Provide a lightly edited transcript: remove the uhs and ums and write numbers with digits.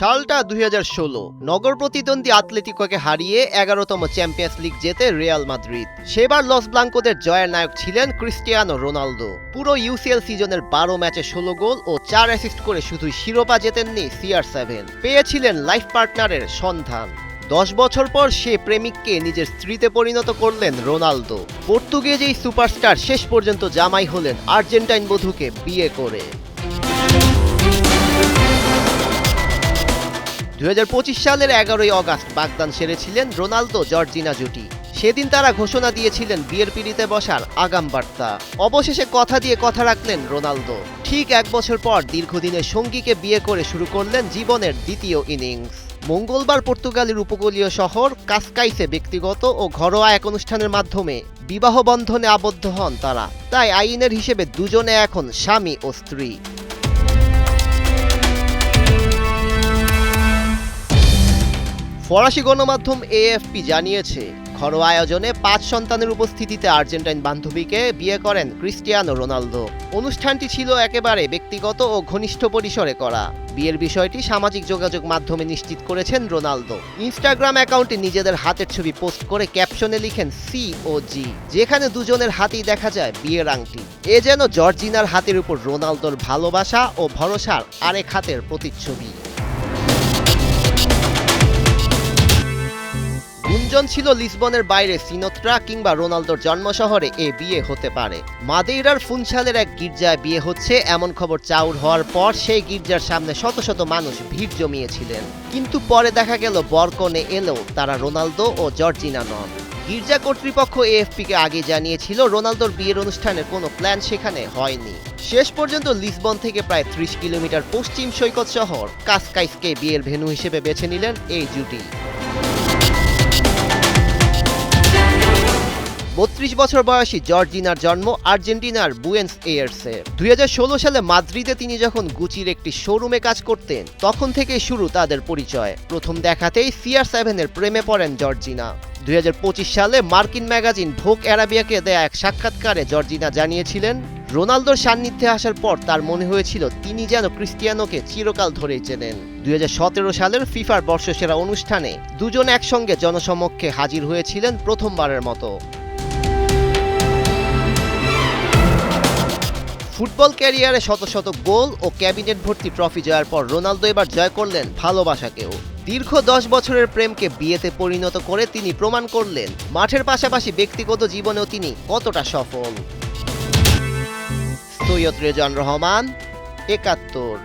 সালটা ২০১৬। নগর প্রতিদ্বন্দ্বী আতলেতিকোকে হারিয়ে ১১তম চ্যাম্পিয়ন্স লিগ জেতে রিয়াল মাদ্রিদ। সেবার লস ব্লাঙ্কোদের জয়ের নায়ক ছিলেন ক্রিস্টিয়ানো রোনালদো। পুরো ইউসিএল সিজনের ১২ ম্যাচে ১৬ গোল ও ৪ অ্যাসিস্ট করে শুধুই শিরোপা জেতেননি CR7, পেয়েছিলেন লাইফ পার্টনারের সন্ধান। ১০ বছর পর সে প্রেমিককে নিজের স্ত্রীতে পরিণত করলেন রোনালদো। পর্তুগিজ এই সুপারস্টার শেষ পর্যন্ত জামাই হলেন আর্জেন্টাইন বধূকে বিয়ে করে। ২০২৫ সালের ১১ই অগাস্ট বাগদান সেরেছিলেন রোনালদো জর্জিনা জুটি। সেদিন তারা ঘোষণা দিয়েছিলেন বিয়ের পিঁড়িতে বসার আগাম বার্তা। অবশেষে কথা দিয়ে কথা রাখলেন রোনালদো। ঠিক ১ বছর পর দীর্ঘদিনের সঙ্গীকে বিয়ে করে শুরু করলেন জীবনের দ্বিতীয় ইনিংস। মঙ্গলবার পর্তুগালের উপকূলীয় শহর কাসকাইসে ব্যক্তিগত ও ঘরোয়া এক অনুষ্ঠানের মাধ্যমে বিবাহ বন্ধনে আবদ্ধ হন তারা। তাই আইনের হিসেবে দুজনে এখন স্বামী ও স্ত্রী। ফরাসি গণমাধ্যম AFP জানিয়েছে, ঘরোয়া আয়োজনে ৫ সন্তানের উপস্থিতিতে আর্জেন্টাইন বান্ধবীকে বিয়ে করেন ক্রিস্টিয়ানো রোনালদো। অনুষ্ঠানটি ছিল একেবারে ব্যক্তিগত ও ঘনিষ্ঠ পরিসরে করা। বিয়ের বিষয়টি সামাজিক যোগাযোগ মাধ্যমে নিশ্চিত করেছেন রোনালদো। ইনস্টাগ্রাম অ্যাকাউন্টে নিজেদের হাতের ছবি পোস্ট করে ক্যাপশনে লিখেন COG, যেখানে দুজনের হাতেই দেখা যায় বিয়ের আংটি। এ যেন জর্জিনার হাতের উপর রোনালদোর ভালোবাসা ও ভরসার আরেক হাতের প্রতিচ্ছবি। গুঞ্জন ছিল লিসবনের বাইরে সিনোত্রা কিংবা রোনালদোর জন্ম শহরে এ বিয়ে হতে পারে। মাদেইরার ফুনসালের এক গির্জায় বিয়ে হচ্ছে এমন খবর চাউর হওয়ার পর সেই গির্জার সামনে শত শত মানুষ ভিড় জমিয়েছিলেন। কিন্তু পরে দেখা গেল বরকনে এলেও তারা রোনালদো ও জর্জিনা নন। গির্জা কর্তৃপক্ষ AFP-কে আগে জানিয়েছিল রোনালদোর বিয়ের অনুষ্ঠানের কোনো প্ল্যান সেখানে হয়নি। শেষ পর্যন্ত লিসবন থেকে প্রায় ৩০ কিলোমিটার পশ্চিম সৈকত শহর কাসকাইসকে বিয়ের ভেন্যু হিসেবে বেছে নিলেন এই জুটি। ৩২ বছর বয়সী জর্জিনার জন্ম আর্জেন্টিনার বুয়েন্স এয়ার্সে। ২০১৬ সালে মাদ্রিদে তিনি যখন গুচির একটি শোরুমে কাজ করতেন, তখন থেকেই শুরু তাদের পরিচয়। প্রথম দেখাতেই CR7-এর প্রেমে পড়েন জর্জিনা। ২০২৫ সালে মার্কিন ম্যাগাজিন ভোগ অ্যারাবিয়াকে দেয়া এক সাক্ষাৎকারে জর্জিনা জানিয়েছিলেন, রোনালদোর সান্নিধ্যে আসার পর তার মনে হয়েছিল তিনি যেন ক্রিস্টিয়ানোকে চিরকাল ধরেই চেনেন। ২০১৭ সালের ফিফার বর্ষসেরা অনুষ্ঠানে দুজন একসঙ্গে জনসমক্ষে হাজির হয়েছিলেন প্রথমবারের মতো। ফুটবল ক্যারিয়ারে শত শত গোল ও ক্যাবিনেট ভর্তি ট্রফি জয়ের পর রোনালদো এবার জয় করলেন ভালোবাসাকেও। দীর্ঘ ১০ বছরের প্রেমকে বিয়েতে পরিণত করে তিনি প্রমাণ করলেন মাঠের পাশাপাশি ব্যক্তিগত জীবনেও তিনি কতটা সফল। সৈয়দ রেজান রহমান, ৭১।